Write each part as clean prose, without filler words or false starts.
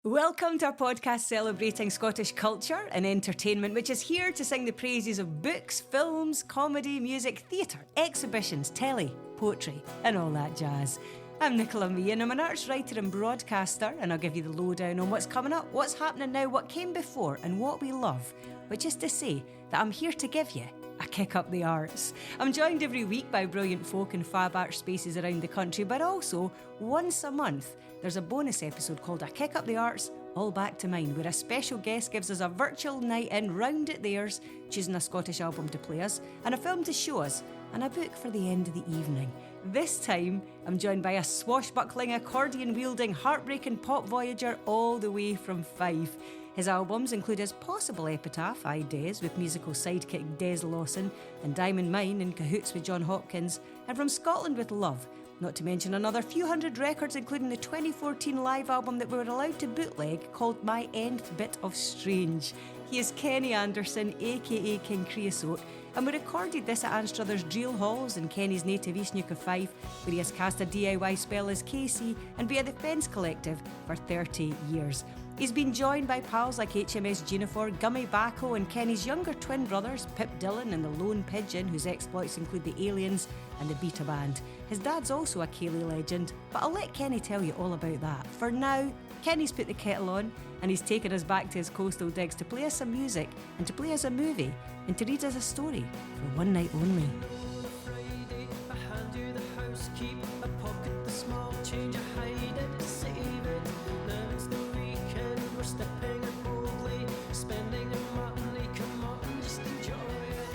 Welcome to our podcast celebrating Scottish culture and entertainment, which is here to sing the praises of books, films, comedy, music, theatre, exhibitions, telly, poetry, and all that jazz. I'm Nicola Meighan. I'm an arts writer and broadcaster, and I'll give you the lowdown on what's coming up, what's happening now, what came before, and what we love, which is to say that I'm here to give you a kick up the arts. I'm joined every week by brilliant folk in fab art spaces around the country, but also once a month there's a bonus episode called A Kick Up the Arts, All Back to Mine, where a special guest gives us a virtual night in round at theirs, choosing a Scottish album to play us, and a film to show us, and a book for the end of the evening. This time, I'm joined by a swashbuckling, accordion wielding, heartbreaking pop voyager all the way from Fife. His albums include his possible epitaph, I Des, with musical sidekick Des Lawson, and Diamond Mine in cahoots with Jon Hopkins, and From Scotland with Love, not to mention another few hundred records, including the 2014 live album that we were allowed to bootleg called My Nth Bit of Strange. He is Kenny Anderson, aka King Creosote, and we recorded this at Anstruther's Dreel halls in Kenny's native East Neuk of Fife, where he has cast a DIY spell as Casey and be a Defence Collective for 30 years. He's been joined by pals like HMS Junifer, Gummy Bacco, and Kenny's younger twin brothers, Pip Dillon and the Lone Pigeon, whose exploits include the Aliens and the Beta Band. His dad's also a Ceilidh legend, but I'll let Kenny tell you all about that. For now, Kenny's put the kettle on, and he's taken us back to his coastal digs to play us some music, and to play us a movie, and to read us a story for one night only.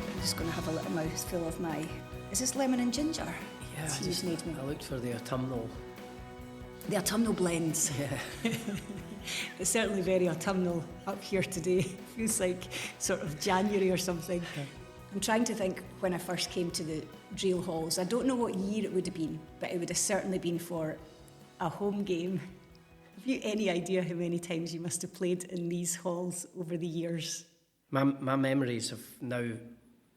I'm just going to have a little mouthful of my... Is this lemon and ginger? Yeah, I looked for the autumnal. The autumnal blends. Yeah. It's certainly very autumnal up here today. Feels like sort of January or something. Yeah. I'm trying to think when I first came to the Dreel halls. I don't know what year it would have been, but it would have certainly been for a home game. Have you any idea how many times you must have played in these halls over the years? My memories have now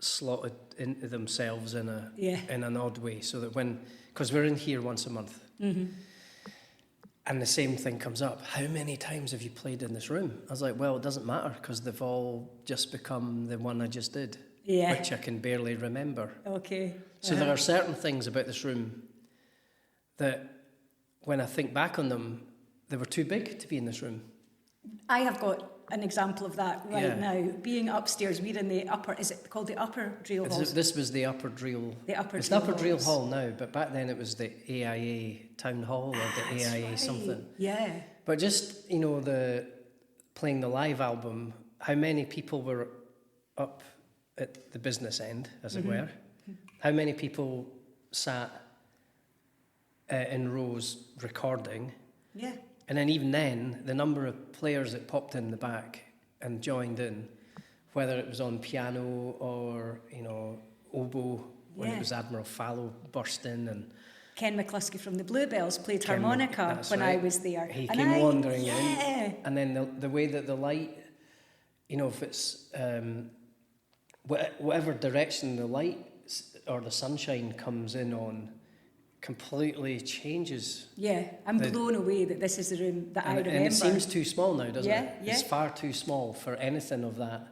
slotted into themselves in an odd way, so that because we're in here once a month, mm-hmm. and the same thing comes up. How many times have you played in this room? I was like, well, it doesn't matter, because they've all just become the one I just did, which I can barely remember. Okay. So there are certain things about this room that, when I think back on them, they were too big to be in this room. I have got an example of that now. Being upstairs, we're in the upper, is it called the upper Dreel halls? This was the upper Dreel. It's the upper Dreel hall now, but back then it was the AIA Town Hall or the AIA something. Yeah. But just, playing the live album, how many people were up at the business end, as it were? How many people sat in rows recording? Yeah. And then even then, the number of players that popped in the back and joined in, whether it was on piano or, oboe, when it was Admiral Fallow burst in. And Ken McCluskey from the Bluebells played harmonica when I was there. He came wandering in. And then the way that the light, if it's whatever direction the light or the sunshine comes in on, completely changes. Yeah, I'm blown away that this is the room that I remember. And it seems too small now, doesn't it? Yeah. It's far too small for anything of that. I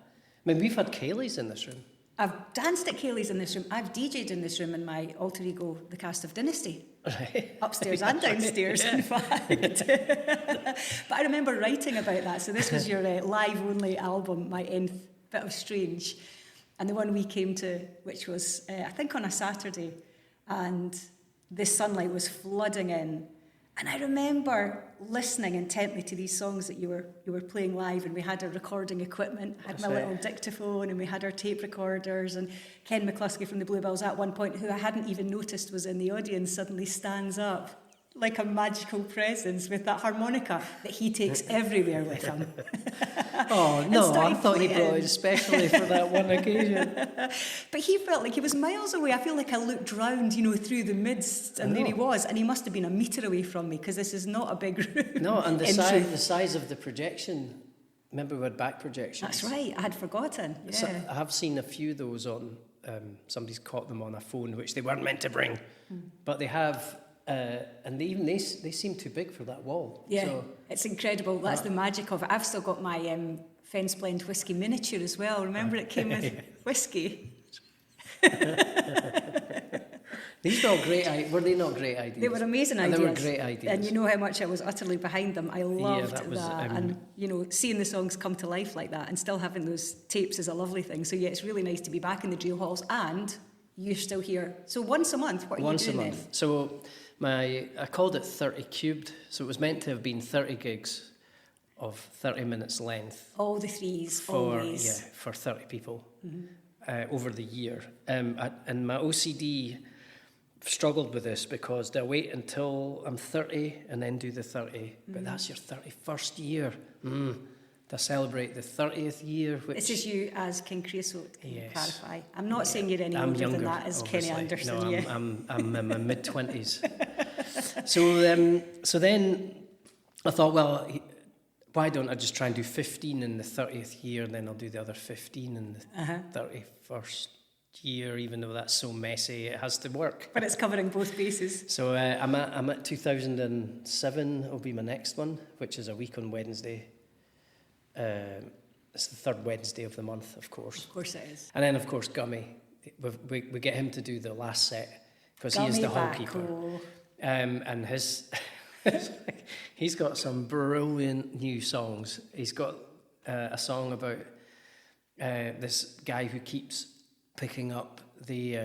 mean, we've had Ceilidhs in this room. I've danced at Ceilidh's in this room. I've DJ'd in this room in my alter ego, the cast of Dynasty. Right. Upstairs and downstairs, in fact. But I remember writing about that. So this was your live-only album, My Nth Bit of Strange. And the one we came to, which was, I think, on a Saturday. And the sunlight was flooding in, and I remember listening intently to these songs that you were playing live, and we had our recording equipment, had my little dictaphone, and we had our tape recorders, and Ken McCluskey from the Bluebells at one point, who I hadn't even noticed was in the audience, suddenly stands up like a magical presence with that harmonica that he takes everywhere with him. Oh, no, I thought he brought it especially for that one occasion. But he felt like he was miles away. I feel like I looked round, through the midst, and there he was. And he must have been a metre away from me, because this is not a big room. No, and the size of the projection. Remember we had back projections? That's right, I had forgotten. Yeah. So I have seen a few of those on, somebody's caught them on a phone, which they weren't meant to bring. But they have And they seem too big for that wall. Yeah, so, it's incredible. That's the magic of it. I've still got my Fence Blend whiskey miniature as well. Remember, it came with whiskey. These were they not great ideas? They were amazing ideas. They were great ideas. And you know how much I was utterly behind them. I loved that. And, seeing the songs come to life like that and still having those tapes is a lovely thing. So, yeah, it's really nice to be back in the Dreel halls, and you're still here. So once a month, what are you doing then? Once a month. So I called it 30 cubed. So it was meant to have been 30 gigs of 30 minutes length. All the threes, always. Yeah, for 30 people over the year. And my OCD struggled with this because do I wait until I'm 30 and then do the 30? But that's your 31st year. To celebrate the 30th year. This is you as King Creosote, can you clarify? I'm not saying you're any I'm older younger, than that as obviously. Kenny Anderson. No, yeah. I'm in my mid-20s. So then I thought, well, why don't I just try and do 15 in the 30th year, and then I'll do the other 15 in the 31st year, even though that's so messy, it has to work. But it's covering both bases. So I'm at 2007 will be my next one, which is a week on Wednesday. It's the third Wednesday of the month, of course. Of course it is. And then, of course, Gummy. We get him to do the last set because he is the hallkeeper. And he's got some brilliant new songs. He's got a song about this guy who keeps picking up the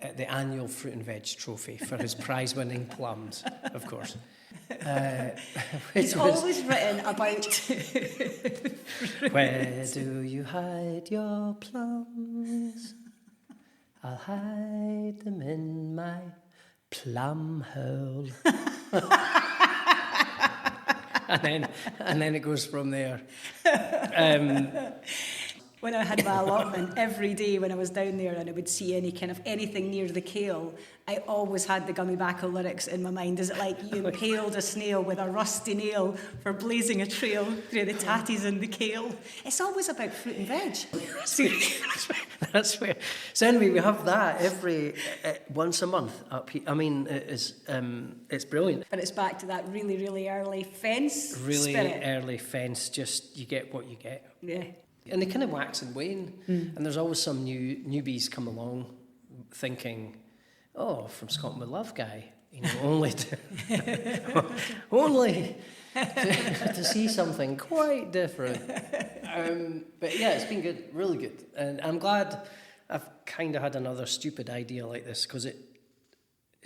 annual Fruit and Veg trophy for his prize-winning plums, of course. He's always written about where do you hide your plums? I'll hide them in my plum hole. and then it goes from there. When I had my allotment, every day when I was down there and I would see anything near the kale, I always had the Gummy Backle lyrics in my mind. Is it like you impaled a snail with a rusty nail for blazing a trail through the tatties and the kale? It's always about fruit and veg. That's where. So anyway, we have that every once a month up here. I mean, it's brilliant. But it's back to that really, really early fence spirit. Early fence. Just you get what you get. Yeah. And they kind of wax and wane, and there's always some newbies come along, thinking, "Oh, from Scotland with Love guy, only to see something quite different." But yeah, it's been good, really good, and I'm glad I've kind of had another stupid idea like this because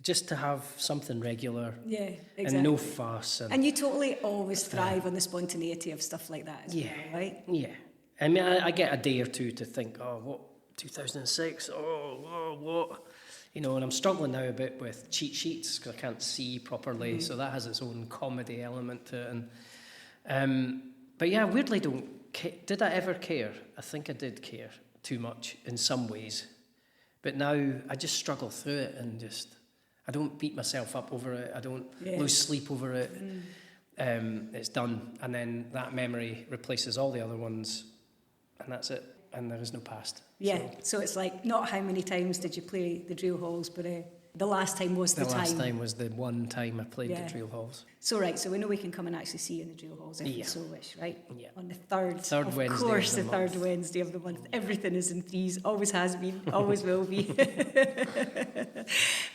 just to have something regular, yeah, exactly. And no fuss, and you totally always thrive on the spontaneity of stuff like that, as well, right? Yeah. I mean, I get a day or two to think, what, 2006? What? And I'm struggling now a bit with cheat sheets because I can't see properly, so that has its own comedy element to it. And, but yeah, I weirdly don't care. Did I ever care? I think I did care too much in some ways. But now I just struggle through it and I don't beat myself up over it. I don't lose sleep over it. It's done. And then that memory replaces all the other ones. And that's it. And there is no past. Yeah, so it's like, not how many times did you play the Dreel halls, but the last time was the time. The last time was the one time I played the Dreel halls. So so we know we can come and actually see you in the Dreel halls if you so wish, right? Yeah. On the third Wednesday of course, the third Wednesday of the month. Everything is in threes, always has been, always will be.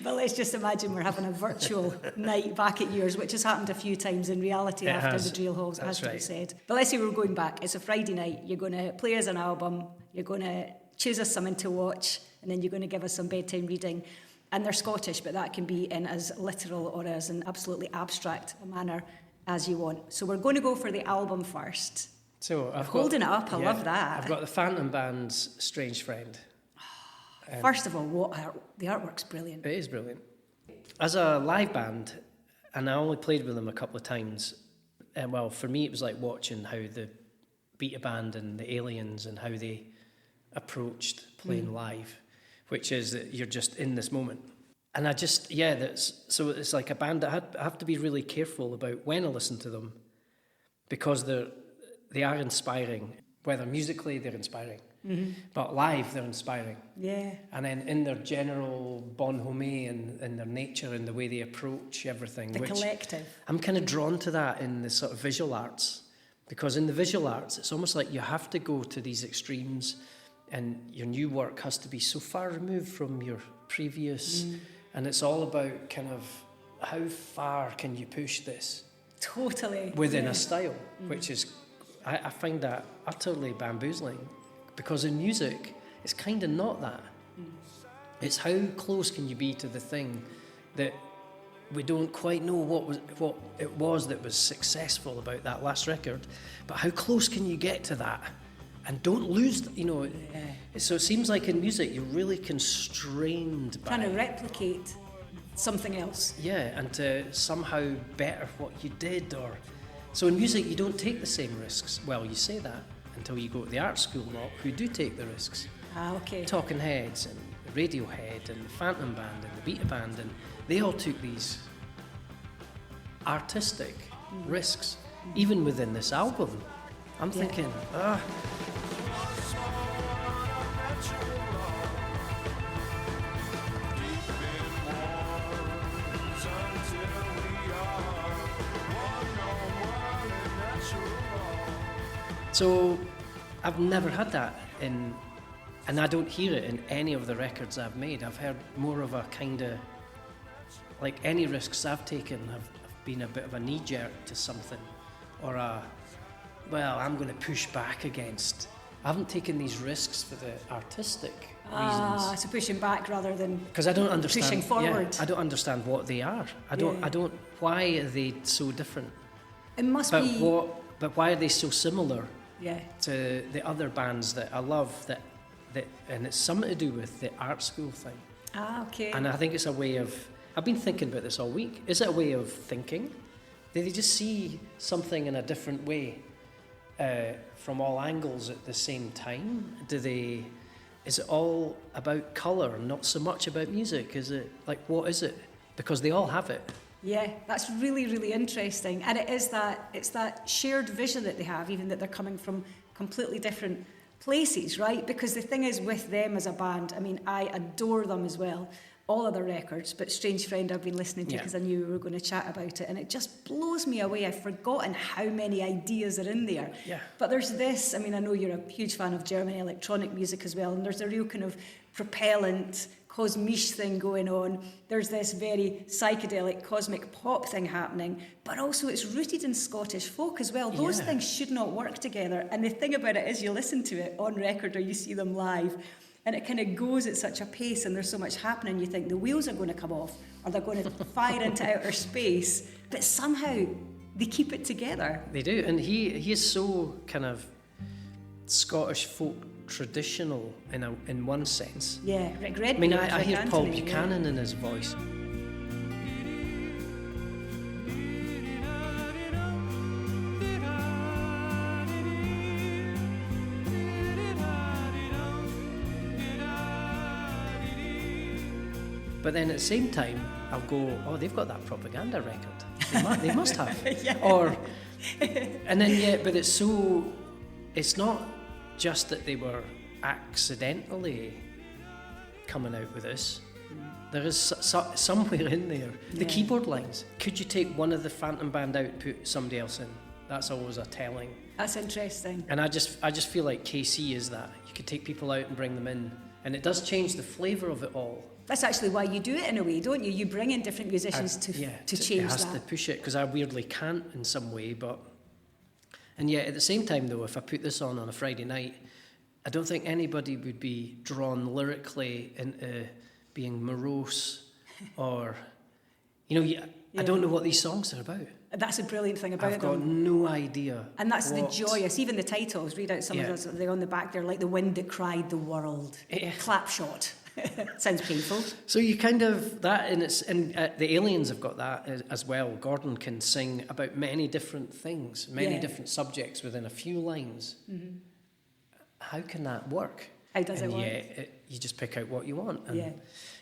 But let's just imagine we're having a virtual night back at yours, which has happened a few times in reality after the Dreel halls, has to be said. But let's say we're going back. It's a Friday night. You're going to play us an album. You're going to choose us something to watch, and then you're going to give us some bedtime reading. And they're Scottish, but that can be in as literal or as an absolutely abstract a manner as you want. So we're going to go for the album first. So I've holding it up, I love that. I've got the Phantom Band's Strange Friend. First of all, the artwork's brilliant. It is brilliant. As a live band, and I only played with them a couple of times, well, for me it was like watching how the Beta Band and the Aliens and how they approached playing live, which is that you're just in this moment. And I just, so it's like a band that I have to be really careful about when I listen to them because they are inspiring, whether musically they're inspiring, But live, they're inspiring. Yeah. And then in their general bonhomie and in their nature and the way they approach everything. The collective. I'm kind of drawn to that in the sort of visual arts. Because in the visual arts, it's almost like you have to go to these extremes and your new work has to be so far removed from your previous. And it's all about kind of how far can you push this? Totally. Within a style, which is, I find that utterly bamboozling. Because in music, it's kind of not that. It's how close can you be to the thing that we don't quite know what it was that was successful about that last record, but how close can you get to that and don't lose, So it seems like in music you're really constrained by trying to replicate something else. Yeah, and to somehow better what you did. So in music you don't take the same risks. Well, you say that until you go to the art school lot who do take the risks. Okay. Talking Heads and Radiohead and the Phantom Band and the Beta Band, and they all took these artistic risks, even within this album. I'm thinking, So I've never had that and I don't hear it in any of the records I've made. I've heard more of a kind of, like any risks I've taken have been a bit of a knee-jerk to something, or I'm going to push back against. I haven't taken these risks for the artistic reasons. So pushing back rather than because I don't understand, pushing forward. Yeah, I don't understand what they are. I don't. Why are they so different? It must be. But why are they so similar? Yeah. To the other bands that I love, that and it's something to do with the art school thing. Okay. And I think it's a way of, I've been thinking about this all week. Is it a way of thinking? Do they just see something in a different way from all angles at the same time? Is it all about colour, not so much about music? Is it, like, what is it? Because they all have it. Yeah, that's really, really interesting. And it's that shared vision that they have, even that they're coming from completely different places, right? Because the thing is with them as a band, I mean, I adore them as well, all other records, but Strange Friend I've been listening to because I knew we were going to chat about it, and it just blows me away. I've forgotten how many ideas are in there. Yeah. But there's this, I mean, I know you're a huge fan of German electronic music as well, and there's a real kind of propellant, cosmiche thing going on. There's this very psychedelic cosmic pop thing happening, but also it's rooted in Scottish folk as well. Those things should not work together. And the thing about it is you listen to it on record or you see them live, and it kind of goes at such a pace and there's so much happening, you think the wheels are going to come off or they're going to fire into outer space, but somehow they keep it together. They do, and he is so kind of Scottish folk traditional in one sense. Yeah, Rick Redden. I mean, I hear Paul Buchanan in his voice. But then at the same time, I'll go, oh, they've got that propaganda record. They must have. And then, but it's not just that they were accidentally coming out with this. There is somewhere in there. The keyboard lines. Could you take one of the Phantom Band out and put somebody else in? That's always a telling. That's interesting. And I just feel like KC is that. You could take people out and bring them in. And it does change the flavour of it all. That's actually why you do it in a way, don't you? You bring in different musicians to change that. It has to push it, because I weirdly can't in some way. And yet at the same time, though, if I put this on a Friday night, I don't think anybody would be drawn lyrically into being morose or, I don't know what these songs are about. That's a brilliant thing about them. I've got no idea. And that's the joyous, even the titles, read out some of those, they're on the back, they're like the wind that cried the world, Clapshot. Sounds painful. So you kind of, and the Aliens have got that as well. Gordon can sing about many different things, many different subjects within a few lines. Mm-hmm. How can that work? How does it work? Yeah, you just pick out what you want. And yeah.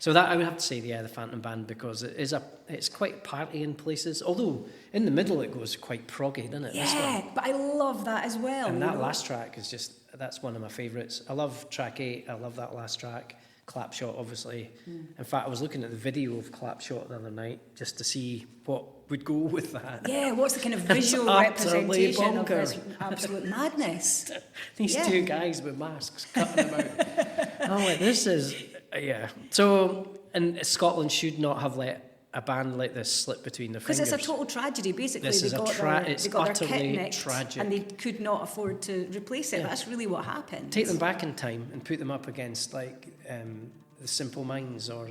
So that I would have to say, the Phantom Band, because it's quite party in places. Although in the middle it goes quite proggy, doesn't it? Yeah, but I love that as well. And that last track is that's one of my favourites. I love track 8. I love that last track. Clapshot, obviously. In fact, I was looking at the video of Clapshot the other night just to see what would go with that. Yeah, what's the kind of visual representation of this absolute madness? These two guys with masks cutting them out. I'm like, this is, yeah. So, and Scotland should not have let a band like this slip between their fingers. Because it's a total tragedy. Basically, they got their kit nicked tragic. and they could not afford to replace it. Yeah. That's really what happened. Take them back in time and put them up against like the Simple Minds, or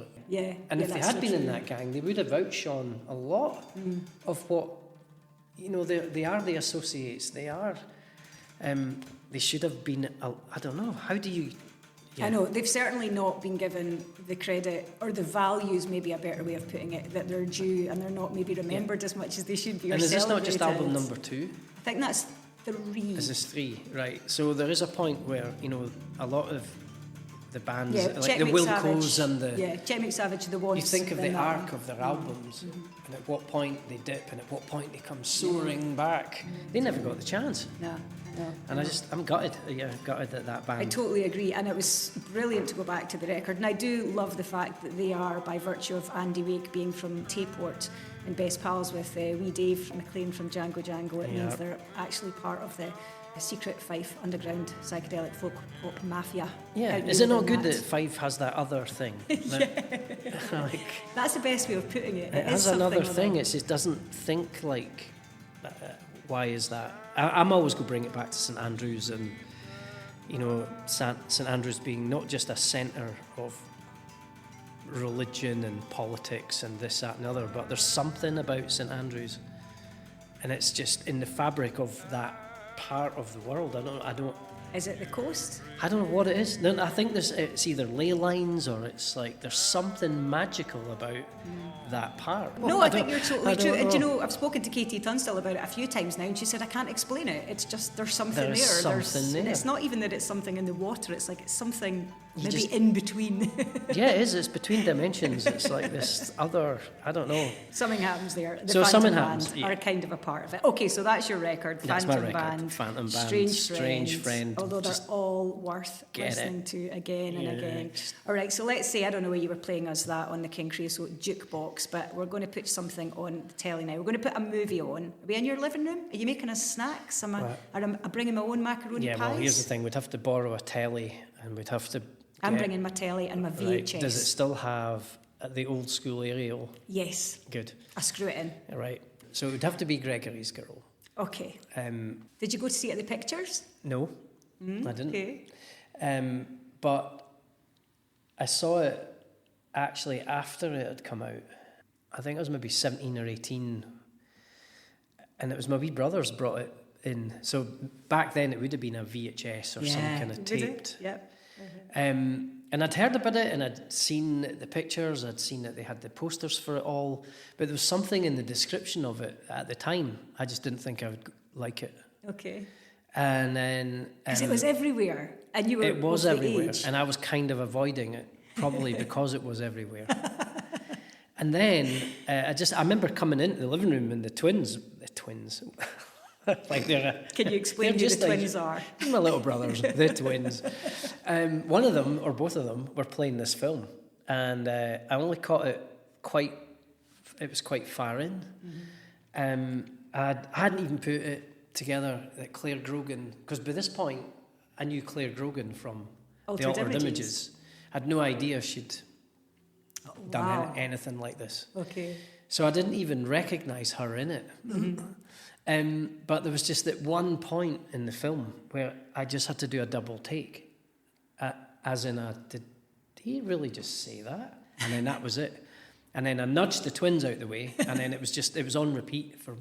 And if they had been in that gang, they would have outshone a lot of what they are. The associates. They are. They should have been. I don't know. How do you? Yeah. I know, they've certainly not been given the credit, or the values, maybe a better way of putting it, that they're due, and they're not maybe remembered as much as they should be. And is this not just album number 2? I think that's 3. Is this 3? Right. So there is a point where, a lot of the bands, like the Wilcos and the... Yeah, Chet McSavage, the ones... You think of the arc of their albums, and at what point they dip, and at what point they come soaring back. They never got the chance. No. And I'm gutted. Yeah, gutted at that band. I totally agree, and it was brilliant to go back to the record. And I do love the fact that they are, by virtue of Andy Wake being from Tayport and best pals with wee Dave McLean from Django Django, it means they're actually part of the secret Fife underground psychedelic folk pop mafia. Yeah, is it not good that Fife has that other thing? That's the best way of putting it. It has another thing. It doesn't think like, why is that? I'm always going to bring it back to St Andrews, and St Andrews being not just a centre of religion and politics and this, that and the other, but there's something about St Andrews, and it's just in the fabric of that part of the world. I don't. Is it the coast? I don't know what it is. No, I think it's either ley lines, or it's like there's something magical about that part. No, I think you're totally true. And I've spoken to Katie Tunstall about it a few times now, and she said, I can't explain it. It's just there's something there. Something there. It's not even that it's something in the water. It's like it's something in between. Yeah, it is. It's between dimensions. It's like this other, I don't know. Something happens there. The so Phantom something Band happens. are kind of a part of it. Okay, so that's your record. That's Phantom my record. Band. Phantom Band. Strange Friend. Although they're all worth listening to again and again. All right, so let's say, I don't know where you were playing us that on the King Creosote jukebox, but we're going to put something on the telly now. We're going to put a movie on. Are we in your living room? Are you making us snacks? Am I bringing my own macaroni pies? Yeah, well, here's the thing. We'd have to borrow a telly, and we'd have to... I'm bringing my telly and my VHS. Right. Does it still have the old school aerial? Yes. Good. I screw it in. Right. So it would have to be Gregory's Girl. Okay. Did you go to see it at the Pictures? No, I didn't. Okay. But I saw it actually after it had come out. I think I was maybe 17 or 18. And it was my wee brothers brought it in. So back then it would have been a VHS or some kind of taped. Yep. And I'd heard about it, and I'd seen the pictures, I'd seen that they had the posters for it all, but there was something in the description of it at the time. I just didn't think I would like it. Okay. And then... Because it was everywhere, and you were... It was everywhere, and I was kind of avoiding it, probably because it was everywhere. And then I remember coming into the living room, and the twins... like Can you explain who the twins are? My little brothers, the twins. One of them, or both of them, were playing this film, and I only caught it it was quite far in. I hadn't even put it together that Claire Grogan, because by this point I knew Claire Grogan from The Altered Images. I had no idea she'd done anything like this. Okay. So I didn't even recognise her in it. But there was just that one point in the film where I just had to do a double take, as in did he really just say that? And then that was it. And then I nudged the twins out the way, and then it was on repeat for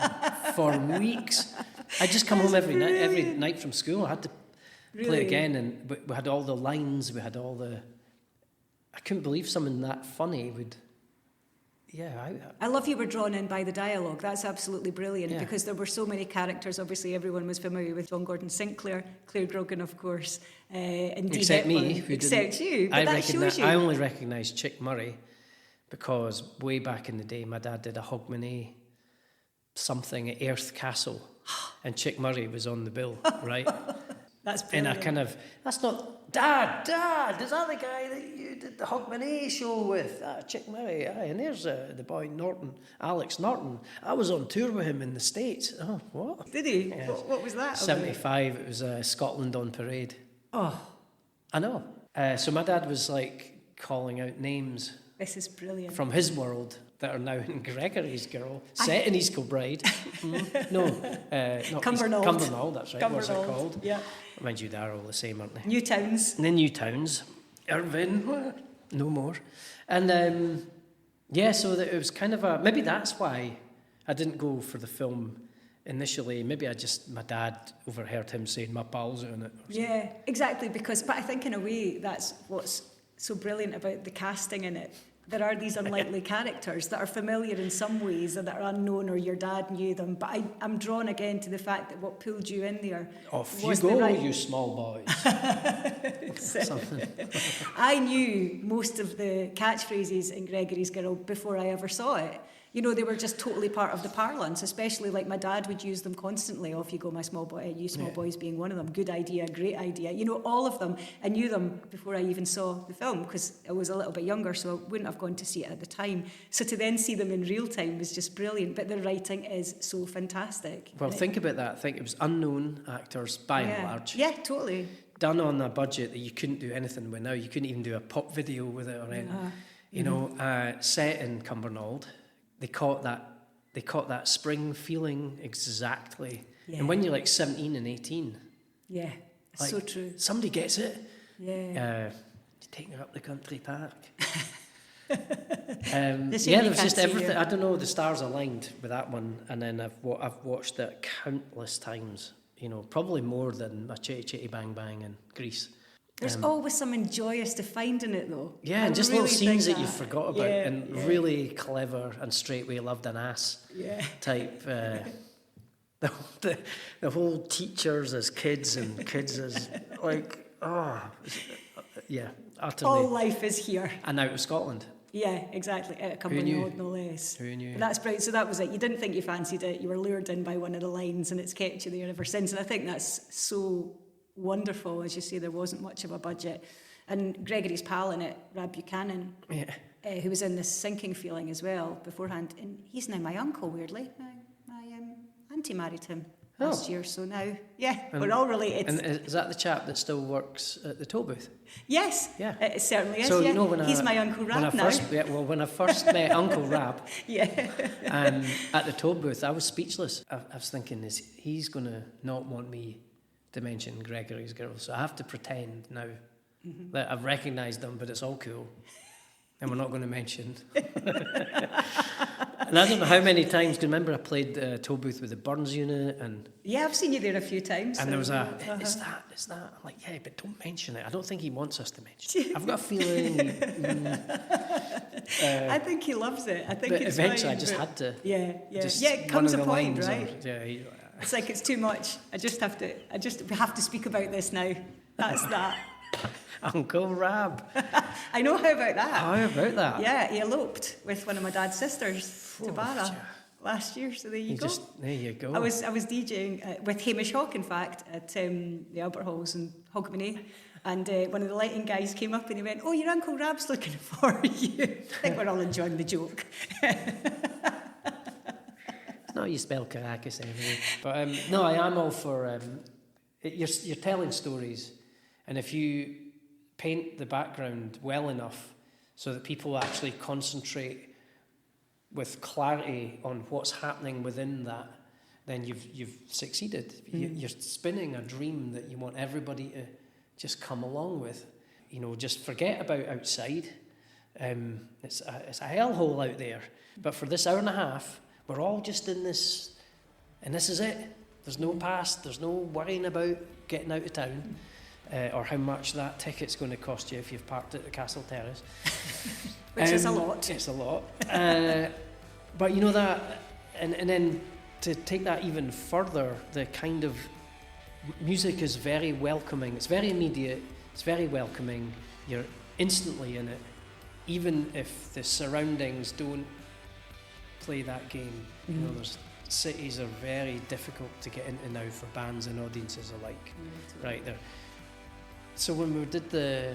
weeks. I'd just come home every night from school. I had to play it again, and we had all the lines, we had all the... I couldn't believe something that funny would I love you were drawn in by the dialogue. That's absolutely brilliant because there were so many characters. Obviously, everyone was familiar with John Gordon Sinclair, Claire Grogan, of course, and Dee except Hepburn. me, Except you. But that shows you. I only recognised Chick Murray because way back in the day, my dad did a Hogmanay something at Airth Castle, and Chick Murray was on the bill, right? That's brilliant. And that's not, Dad, is that the guy that you did the Hogmanay show with? Chick Murray, aye, and there's the boy Norton, Alex Norton. I was on tour with him in the States. Oh, what? Did he? Yeah. What was that? 75, it was Scotland on Parade. Oh. I know. So my dad was like calling out names. This is brilliant. From his world that are now in Gregory's Girl, set in East Kilbride. No, not Cumbernauld. Cumbernauld, that's right. What's it Cumbernauld, called? yeah. Mind you, they're all the same, aren't they? New Towns. The New Towns. Irvine, no more. And so that it was kind of maybe that's why I didn't go for the film initially. Maybe my dad overheard him saying my pals are in it. Yeah, exactly. But I think in a way that's what's so brilliant about the casting in it. There are these unlikely characters that are familiar in some ways and that are unknown, or your dad knew them. But I'm drawn again to the fact that what pulled you in there. Off was you go, right... you small boys. I knew most of the catchphrases in Gregory's Girl before I ever saw it. You know, they were just totally part of the parlance, especially like my dad would use them constantly. Off you go, my small boy, you small boys being one of them. Good idea, great idea. You know, all of them. I knew them before I even saw the film because I was a little bit younger, so I wouldn't have gone to see it at the time. So to then see them in real time was just brilliant. But the writing is so fantastic. Well, think about that. I think it was unknown actors by and large. Yeah, totally. Done on a budget that you couldn't do anything with now. You couldn't even do a pop video with it or anything. You know, set in Cumbernauld. They caught that spring feeling exactly. Yeah. And when you're like 17 and 18. Yeah, it's like, so true. Somebody gets it. Yeah. Taking her up the country park. There was just everything. I don't know, the stars aligned with that one. And then I've watched it countless times. You know, probably more than my Chitty Chitty Bang Bang and Grease. There's always something joyous to find in it, though. Yeah, and just really little scenes that you forgot about, and really clever and straightway loved an ass type. The whole teachers as kids and kids as like, utterly. All life is here. And out of Scotland. Yeah, exactly. Out of Cumbernauld, no less. Who knew? But that's brilliant. So that was it. You didn't think you fancied it. You were lured in by one of the lines, and it's kept you there ever since. And I think that's so wonderful. As you say, there wasn't much of a budget. And Gregory's pal in it, Rab Buchanan, who was in this sinking feeling as well beforehand. And he's now my uncle, weirdly. My auntie married him last year, so now, we're all related. And is that the chap that still works at the toll booth? Yes, it certainly is. So, you know, he's my Uncle Rab now. When I first met Uncle Rab at the toll booth, I was speechless. I was thinking, he's going to not want me to mention Gregory's Girl, so I have to pretend now that I've recognised them, but it's all cool, and we're not going to mention. And I don't know how many times. Do you remember I played toll booth with the Burns unit? And I've seen you there a few times. And there was is that? I'm like, but don't mention it. I don't think he wants us to mention it. I've got a feeling. I think he loves it. I think it's eventually fine, I just had to. It comes a point, right? It's like it's too much. We have to speak about this now. That's that. Uncle Rab. I know, how about that? How about that? Yeah, he eloped with one of my dad's sisters to Barra last year, so there you go. There you go. I was DJing with Hamish Hawke, in fact, at the Albert Halls in Hogmanay, and one of the lighting guys came up and he went, "Oh, your Uncle Rab's looking for you." I think we're all enjoying the joke. It's not you spell Caracas anyway. But no, I am all for... you're telling stories, and if you paint the background well enough so that people actually concentrate with clarity on what's happening within that, then you've succeeded. You're spinning a dream that you want everybody to just come along with. You know, just forget about outside. It's a hellhole out there. But for this hour and a half, we're all just in this, and this is it. There's no past. There's no worrying about getting out of town. or how much that ticket's going to cost you if you've parked at the Castle Terrace. Which is a lot. It's a lot. But you know that, and then to take that even further, the kind of music is very welcoming. It's very immediate. It's very welcoming. You're instantly in it, even if the surroundings don't play that game. You know, cities are very difficult to get into now for bands and audiences alike. Right there. So when we did the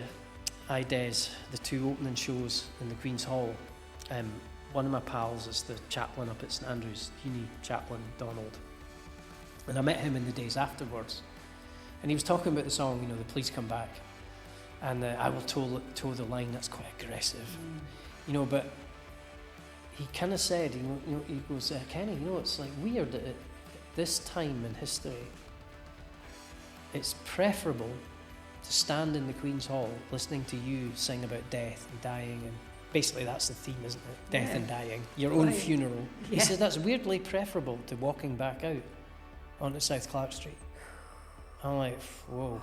Des, the 2 opening shows in the Queen's Hall, one of my pals is the chaplain up at St Andrews, Uni chaplain Donald, and I met him in the days afterwards, and he was talking about the song, you know, the Please Come Back, and I will toe the line. That's quite aggressive, you know, but he kind of said, you know, he goes, Kenny, you know, it's like weird that at this time in history, it's preferable to stand in the Queen's Hall listening to you sing about death and dying, and basically that's the theme, isn't it? Death and dying, your own funeral. He said that's weirdly preferable to walking back out onto South Clark Street. I'm like, whoa.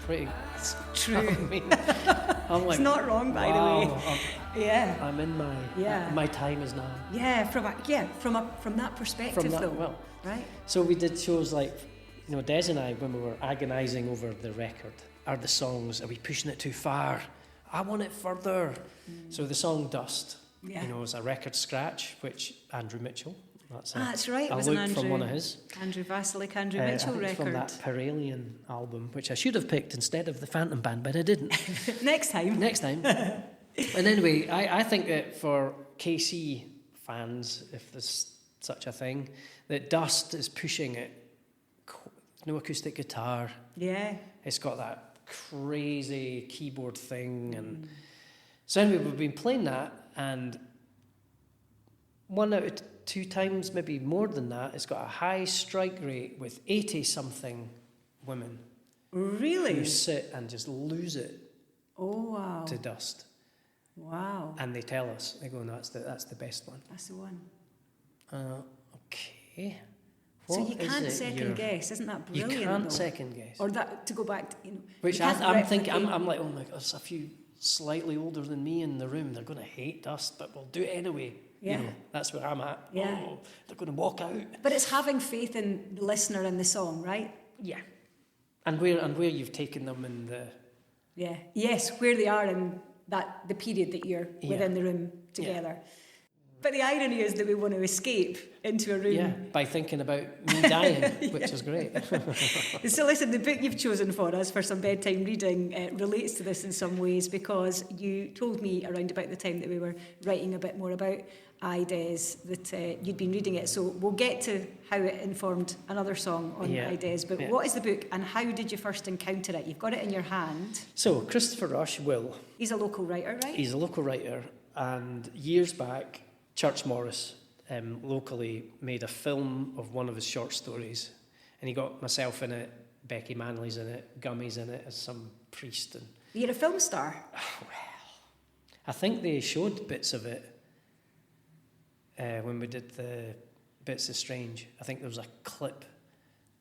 Pretty true. I mean, I'm like, it's not wrong, by the way. I'm in my time is now. From that perspective, though. Well, right. So we did shows like, you know, Des and I, when we were agonising over the record, are the songs, are we pushing it too far? I want it further. So the song Dust, you know, is a record scratch, which Andrew Mitchell. That's right. A it was loop an from one of his. Andrew Vasilik, Andrew Mitchell record. From that Paralian album, which I should have picked instead of the Phantom Band, but I didn't. Next time. And anyway, I think that for KC fans, if there's such a thing, that Dust is pushing it. No acoustic guitar. Yeah. It's got that crazy keyboard thing. And so anyway, we've been playing that, and 1 out of 2 times, maybe more than that, it's got a high strike rate with 80-something women. Really? Who sit and just lose it. Oh, wow. To Dust. Wow. And they tell us, they go, no, that's the best one. That's the one. Okay. So you can't second guess, isn't that brilliant? You can't second guess. Or that, to go back to, you know. Which I'm thinking, I'm like, oh my God, there's a few slightly older than me in the room. They're going to hate Dust, but we'll do it anyway. Yeah. You know, that's where I'm at. Yeah. Oh, they're going to walk out. But it's having faith in the listener and the song, right? Yeah. And where you've taken them in the... Yeah. Yes, where they are in the period that you're within the room together. Yeah. But the irony is that we want to escape into a room. By thinking about me dying, which is great. So listen, the book you've chosen for us for some bedtime reading relates to this in some ways, because you told me around about the time that we were writing a bit more about Des that you'd been reading it. So we'll get to how it informed another song on Des. But what is the book and how did you first encounter it? You've got it in your hand. So Christopher Rush, Will. He's a local writer, right? He's a local writer, and years back, Church Morris locally made a film of one of his short stories, and he got myself in it, Becky Manley's in it, Gummy's in it as some priest. And you're a film star? Well, I think they showed bits of it when we did the Bits of Strange. I think there was a clip.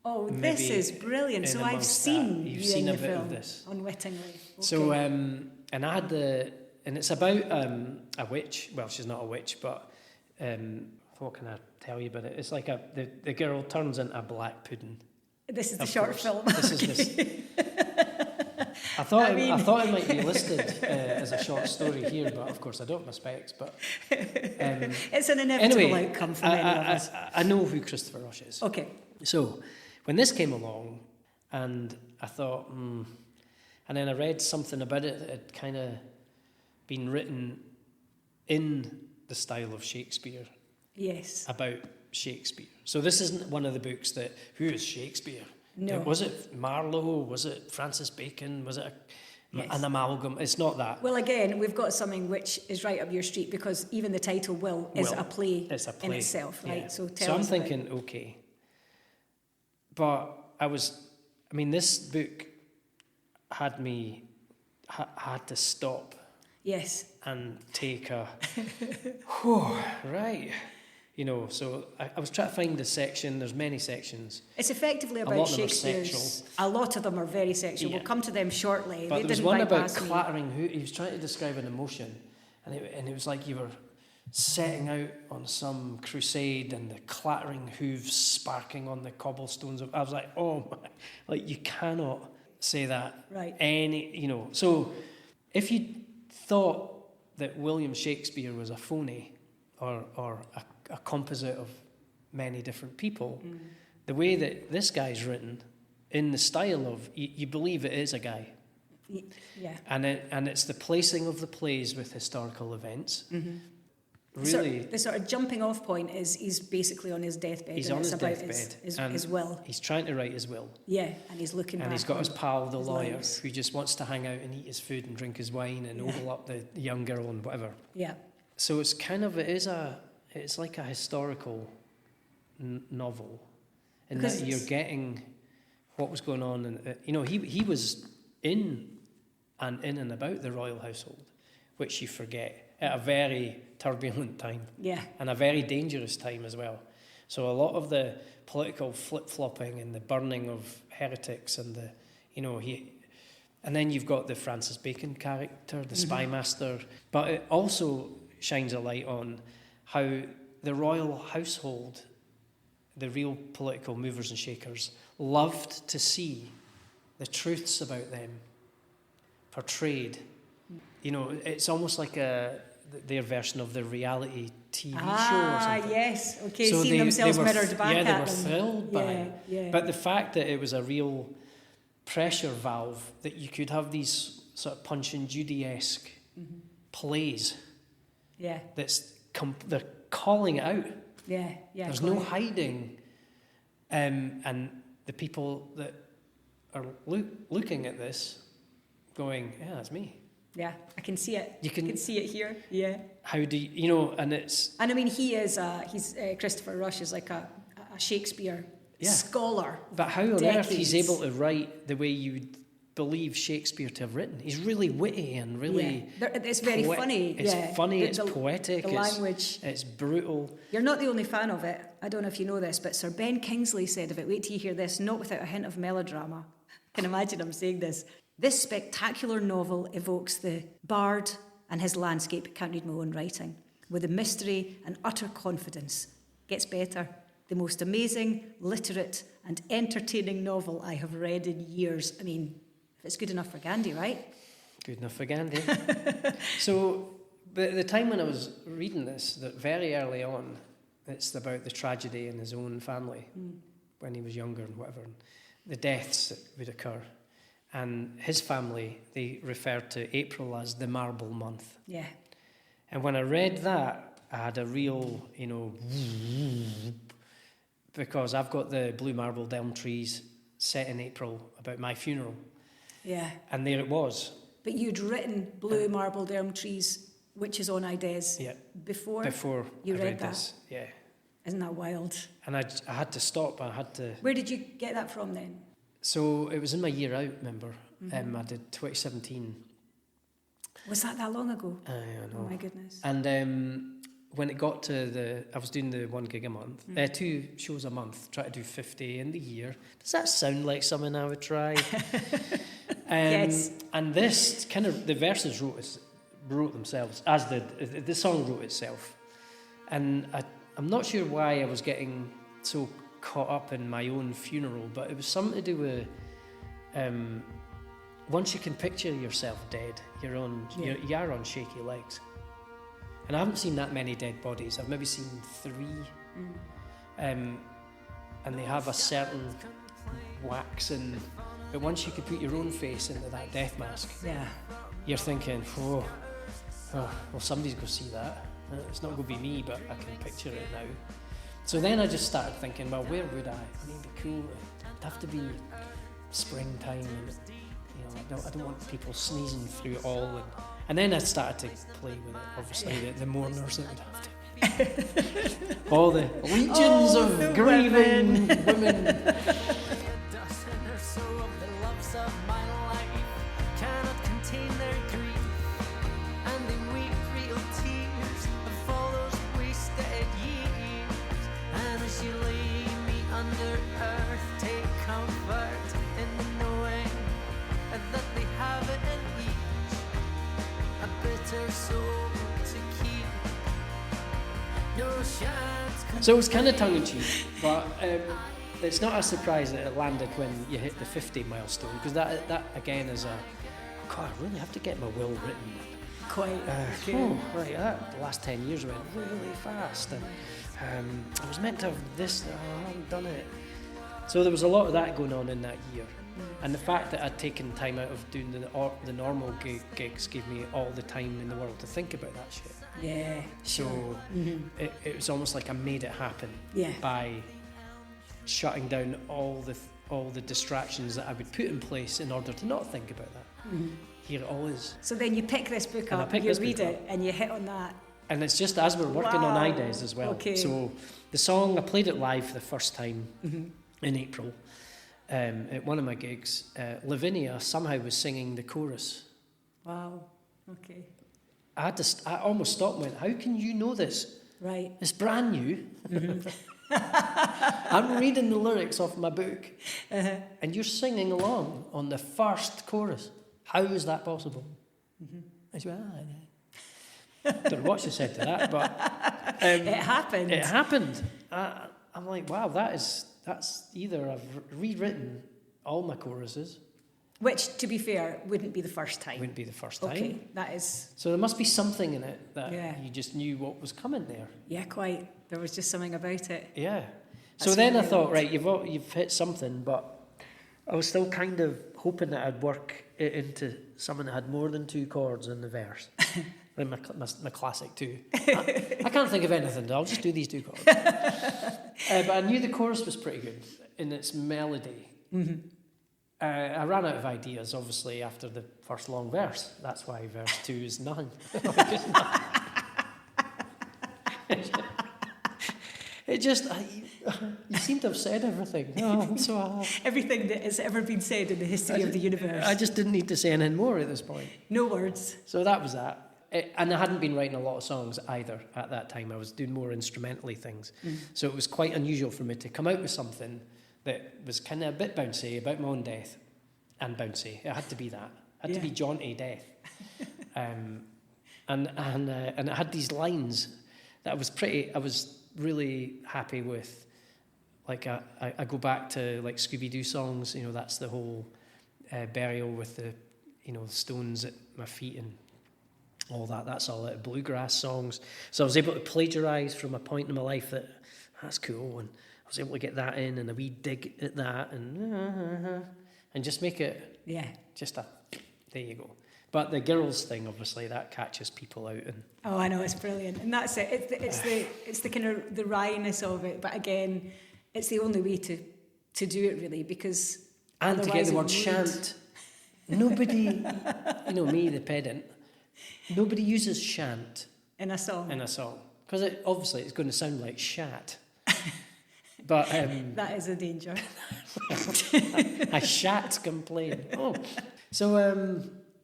Oh, this is brilliant. So I've seen you in the film, unwittingly. Okay. So, and I had and it's about a witch. Well, she's not a witch, but what can I tell you about it? It's like the girl turns into a black pudding. This is the short film. This is this. I thought it might be listed as a short story here, but of course I don't have my specs. But it's an inevitable outcome for many of us. I know who Christopher Rush is. Okay. So when this came along, and I thought, and then I read something about it that had kind of been written in the style of Shakespeare. Yes. About Shakespeare. So this isn't one of the books that, who is Shakespeare? No. Was it Marlowe? Was it Francis Bacon? Was it an amalgam. It's not that. Well, again, we've got something which is right up your street, because even the title Will is a play in itself, right? Yeah. So I'm thinking, okay. But this book had me, had to stop. Yes. And take a, whew, right. So I was trying to find a section. There's many sections. It's effectively about Shakespeare's. A lot of them are very sexual. Yeah. We'll come to them shortly. But there was one about clattering hooves. He was trying to describe an emotion, and it was like you were setting out on some crusade, and the clattering hooves sparking on the cobblestones. I was like, oh my, like you cannot say that. Right. So if you thought that William Shakespeare was a phony or a composite of many different people, the way that this guy's written, in the style of, you believe it is a guy. Yeah. And it's the placing of the plays with historical events. Mm-hmm. Really, the sort of jumping off point is he's basically on his deathbed. He's on his deathbed. His will. He's trying to write his will. Yeah, and he's looking back. And he's got his pal, the lawyer, lives. who just wants to hang out and eat his food and drink his wine and ogle up the young girl and whatever. Yeah. So it's it's like a historical novel, in that you're getting what was going on. And he was in and about the royal household, which you forget, at a very turbulent time. Yeah. And a very dangerous time as well. So a lot of the political flip-flopping and the burning of heretics and and then you've got the Francis Bacon character, the spy master. But it also shines a light on how the royal household, the real political movers and shakers, loved to see the truths about them portrayed. It's almost like their version of the reality TV show or something. Yes. Okay, so seeing themselves mirrored back at them. Yeah, they were thrilled by it. Yeah. But the fact that it was a real pressure valve, that you could have these sort of Punch and Judy-esque plays. Yeah. They're calling it out. Yeah. There's no hiding. And the people that are looking at this going, yeah, that's me. Yeah, I can see it. You can see it here. Yeah. How do you, and it's... And I mean, he's Christopher Rush is like a Shakespeare scholar. But how on earth he's able to write the way you would believe Shakespeare to have written? He's really witty and really... Yeah. It's very funny. It's funny, it's poetic, the language. It's brutal. You're not the only fan of it. I don't know if you know this, but Sir Ben Kingsley said of it, wait till you hear this, not without a hint of melodrama. I can imagine him saying this. This spectacular novel evokes the bard and his landscape, can't read my own writing, with a mystery and utter confidence. Gets better. The most amazing, literate and entertaining novel I have read in years. I mean, if it's good enough for Gandhi, right? Good enough for Gandhi. So, the time when I was reading this, that very early on, it's about the tragedy in his own family when he was younger and whatever, and the deaths that would occur. And his family, they referred to April as the marble month. Yeah. And when I read that, I had a real, because I've got the blue marbled elm trees set in April about my funeral. Yeah. And there it was. But you'd written blue marbled elm trees, which is on Ides, before you read that. This. Yeah. Isn't that wild? And I had to stop. Where did you get that from then? So it was in my year out, remember? I did 2017. Was that long ago? I know. Oh my goodness. And when it got to I was doing the 1 gig a month, 2 shows a month, try to do 50 in the year. Does that sound like something I would try? Yes. And this kind of, the verses wrote themselves, as the song wrote itself. And I'm not sure why I was getting so caught up in my own funeral, but it was something to do with once you can picture yourself dead, you are on shaky legs. And I haven't seen that many dead bodies. I've maybe seen 3, and they have a certain wax, but once you could put your own face into that death mask, you're thinking, well, somebody's going to see that. It's not going to be me, but I can picture it now. So then I just started thinking, well, where would I? I mean, it'd be cool. It'd have to be springtime, and I don't want people sneezing through it all. And then I started to play with it, obviously, the mourners that would have to. All the legions of grieving women. So it was kind of tongue-in-cheek, but it's not a surprise that it landed when you hit the 50 milestone, because that again is God, I really have to get my will written. Quite. The last 10 years went really fast, and I was meant to have this, I haven't done it. So there was a lot of that going on in that year. And the fact that I'd taken time out of doing the normal gigs gave me all the time in the world to think about that shit. Yeah. So it was almost like I made it happen by shutting down all the distractions that I would put in place in order to not think about that. Here it all is. So then you pick this book up, you read it, and you hit on that. And it's just as we're working on IDES as well. Okay. So the song, I played it live for the first time in April. At one of my gigs, Lavinia somehow was singing the chorus. Wow. Okay. I almost stopped and went, how can you know this? Right. It's brand new. I'm reading the lyrics off my book, and you're singing along on the first chorus. How is that possible? I said, don't know what she said to that, but it happened. It happened. I'm like, wow, that's either I've rewritten all my choruses, which, to be fair, wouldn't be the first time. Wouldn't be the first time. Okay, that is. So there must be something in it that you just knew what was coming there. Yeah, quite. There was just something about it. Yeah. That's so then really I thought, weird. right, you've hit something, but I was still kind of hoping that I'd work it into something that had more than 2 chords in the verse. Like my classic 2. I can't think of anything. I'll just do these 2 chords. But I knew the chorus was pretty good in its melody. I ran out of ideas, obviously, after the first long verse. That's why verse 2 is none. It just, you seem to have said everything. Everything that has ever been said in the history of the universe. I just didn't need to say anything more at this point. No words. So that was that. And I hadn't been writing a lot of songs either at that time. I was doing more instrumentally things. So it was quite unusual for me to come out with something that was kind of a bit bouncy, about my own death. And bouncy. It had to be that. It had to be jaunty death. And it had these lines that I was really happy with. Like I go back to like Scooby-Doo songs, that's the whole burial with the, stones at my feet and all that. That's all bluegrass songs. So I was able to plagiarise from a point in my life that's cool, and I was able to get that in and a wee dig at that and just make it just there you go. But the girls thing, obviously, that catches people out. And oh, I know, it's brilliant, and that's it. It's the kind of the wryness of it, but again, it's the only way to do it really, because and to get the word shant. Nobody, me, the pedant. Nobody uses shant in a song. Because it's going to sound like shat. But that is a danger. I shat complain. Oh, so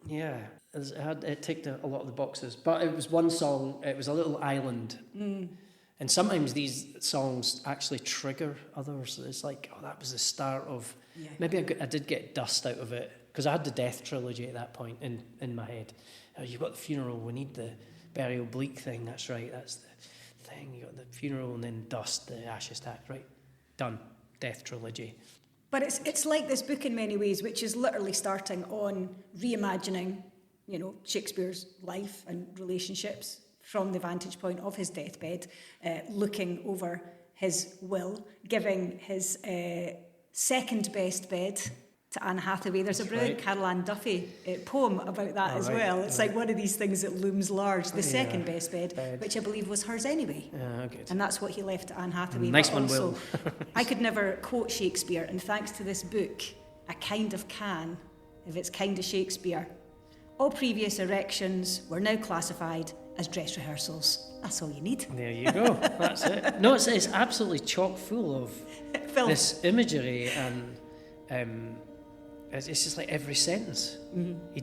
it ticked a lot of the boxes. But it was one song. It was a little island, and sometimes these songs actually trigger others. It's like, oh, that was the start of. Yeah. Maybe I did get dust out of it because I had the Death trilogy at that point in my head. Oh, you've got the funeral. We need the burial bleak thing. That's right. That's the thing. You got the funeral and then dust, the ashes stack. Right, done. Death trilogy. But it's like this book in many ways, which is literally starting on reimagining, Shakespeare's life and relationships from the vantage point of his deathbed, looking over his will, giving his second best bed to Anne Hathaway. There's a brilliant Carol Ann Duffy poem about that as well. It's like one of these things that looms large, the second best bed, which I believe was hers anyway. Good. And that's what he left to Anne Hathaway. Nice but one, also, Will. I could never quote Shakespeare, and thanks to this book, I kind of can of its kind of Shakespeare. All previous erections were now classified as dress rehearsals. That's all you need. There you go. That's it. No, it's absolutely chock full of this imagery, and it's just like every sentence. Mm-hmm. He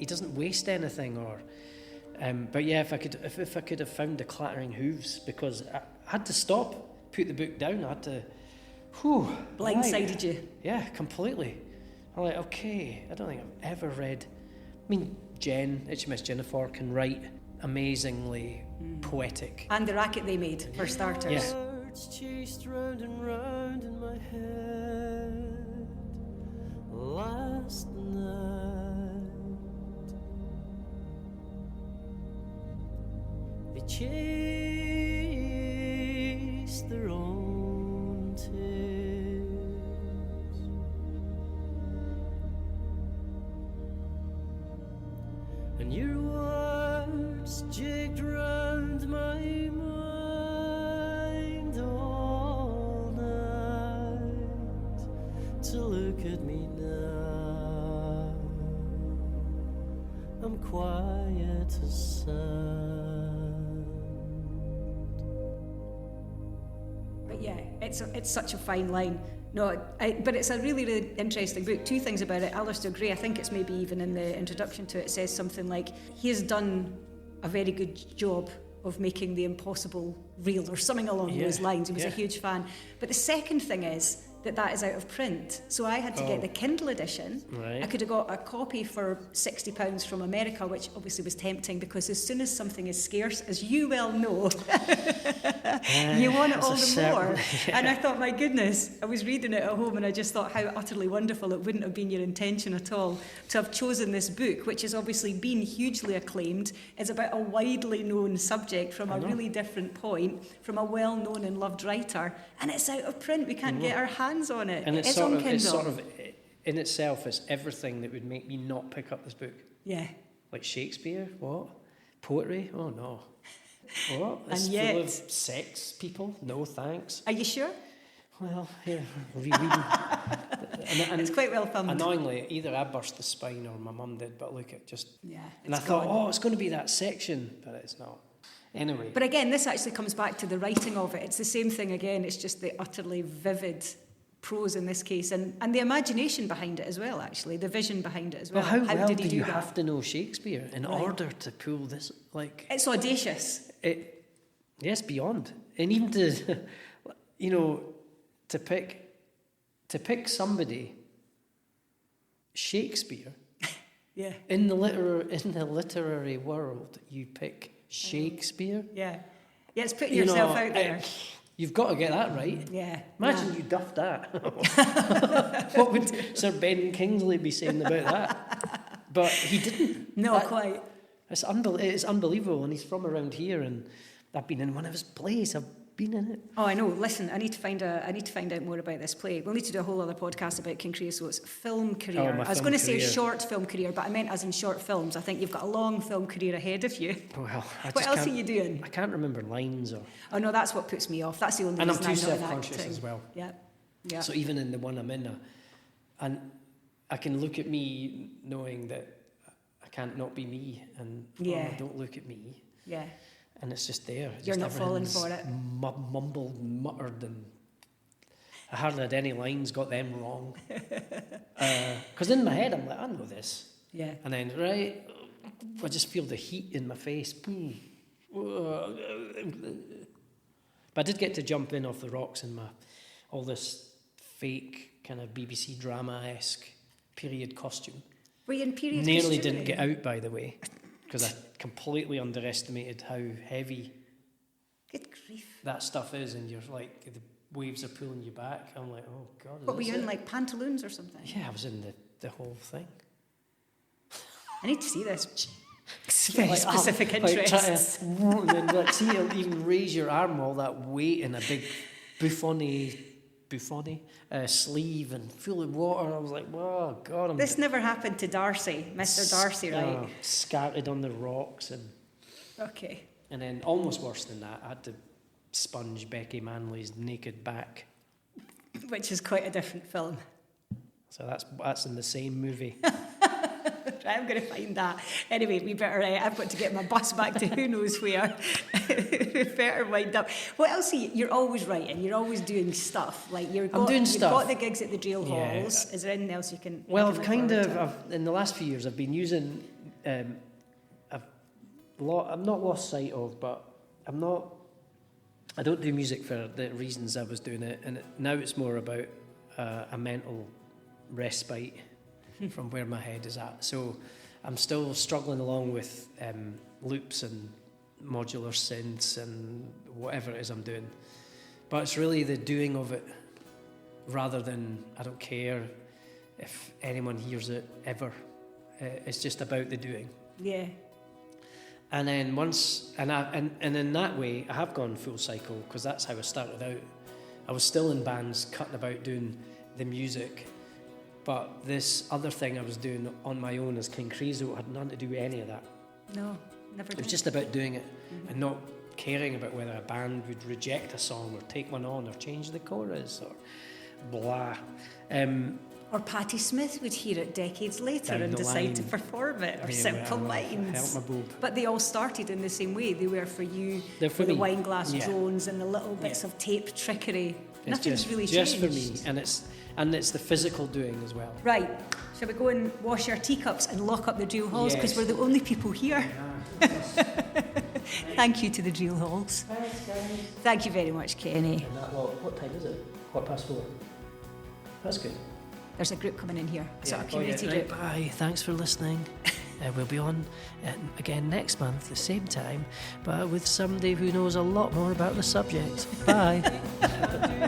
doesn't waste anything, or. But yeah, if I could have found the clattering hooves, because I had to stop, put the book down. I had to. Blindsided you. Yeah, completely. I'm like, okay, I don't think I've ever read. I mean, HMS Jennifer can write amazingly poetic. And the racket they made, for starters. Yeah. Words chased round and round in my head last night. They chased their own tails, and your words jigged round my mind all night. To look at me now, I'm quiet as sand. But yeah, it's such a fine line. No, but it's a really, really interesting book. Two things about it. Alistair Gray, I think it's maybe even in the introduction to it, says something like, he has done a very good job of making the impossible real, or something along those lines. He was a huge fan. But the second thing is that is out of print. So I had to get the Kindle edition. Right. I could have got a copy for £60 from America, which obviously was tempting, because as soon as something is scarce, as you well know, you want it all the more. Yeah. And I thought, my goodness, I was reading it at home and I just thought how utterly wonderful. It wouldn't have been your intention at all to have chosen this book, which has obviously been hugely acclaimed. It's about a widely known subject from a really different point, from a well-known and loved writer, and it's out of print. We can't get our hands on it. And it's on Kindle. It's sort of, in itself, it's everything that would make me not pick up this book. Yeah. Like Shakespeare, what? Poetry? Oh no. What? It's And yet, full of sex people? No thanks. Are you sure? Well, here, rereading. and It's quite well thumbed. Annoyingly, either I burst the spine or my mum did, but look, it just... Yeah, and I thought, it's going to be that section, but it's not. Anyway. But again, this actually comes back to the writing of it. It's the same thing again. It's just the utterly vivid prose in this case, and the imagination behind it as well, actually. The vision behind it as well. Well, how well did he do you that? have to know Shakespeare in order to pull this, like... It's audacious. Yes, beyond. And even to, to pick somebody, Shakespeare, Yeah. in the literary world, you pick Shakespeare. Yeah. Yeah, it's putting yourself out there. You've got to get that right. Yeah. Imagine you duffed that. What would Sir Ben Kingsley be saying about that? But he didn't. No, quite. It's unbelievable, and he's from around here, and I've been in one of his plays. I've been in it. Oh, I know. Listen, I need to find out more about this play. We'll need to do a whole other podcast about King Creosote's film career. My I was film going to say career. short film career, but I meant as in short films. I think you've got a long film career ahead of you. Well, What else are you doing? I can't remember lines or. Oh no, that's what puts me off. That's the only And I'm reason too not in self-conscious acting. as well. Yeah. Yeah. So even in the one I'm in, and I can look at me knowing that I can't not be me, and don't look at me. Yeah. And it's just there. You're Just not falling everything's for it. Mumbled, muttered, and I hardly had any lines, got them wrong. Because in my head, I'm like, I know this. Yeah. And then, right, I just feel the heat in my face. But I did get to jump in off the rocks in all this fake kind of BBC drama-esque period costume. Were you in period Nearly costuming? didn't get out, by the way, because I completely underestimated how heavy Good grief. that stuff is, and you're like, the waves are pulling you back. I'm like, oh God. What were you in, like pantaloons or something? Yeah, I was in the whole thing. I need to see this. Very specific Like interests. and then like, see you even raise your arm, all that weight in a big buffony sleeve and full of water. I was like, oh God. This never happened to Darcy, Mr. Darcy, right? Scattered on the rocks, and Okay. and then almost worse than that, I had to sponge Becky Manley's naked back. Which is quite a different film. So that's in the same movie. I'm going to find that. Anyway, we better. I've got to get my bus back to who knows where. We better wind up. What else? You're always writing. You're always doing stuff. Like I'm doing stuff. You've got the gigs at the Dreel halls. Is there anything else you can? Well, you I've can kind look of. forward to? In the last few years, I've been using. I've not lost sight of, but I'm not. I don't do music for the reasons I was doing it, and now it's more about a mental respite from where my head is at. So I'm still struggling along with loops and modular synths and whatever it is I'm doing. But it's really the doing of it rather than I don't care if anyone hears it ever. It's just about the doing. Yeah. And then once, and in that way, I have gone full cycle because that's how I started out. I was still in bands, cutting about doing the music, but this other thing I was doing on my own as King Creosote had nothing to do with any of that. No, never It did. was just about doing it and not caring about whether a band would reject a song or take one on or change the chorus or blah. Or Patti Smith would hear it decades later Down and the decide line. to perform it, or Yeah, Simple well, Minds. help my boob. But they all started in the same way. They were for you, They're for with the me. wine glass Yeah. drones and the little bits of tape trickery. It's Nothing's really just changed. for me, and it's the physical doing as well. Right, shall we go and wash our teacups and lock up the Dreel halls because Yes. we're the only people here? Thank you to the Dreel halls. Thank you very much, Kenny. And that lot, what time is it? 4:15. That's good. There's a group coming in here, sort of community Right, group. bye. Thanks for listening. We'll be on again next month, the same time, but with somebody who knows a lot more about the subject. Bye.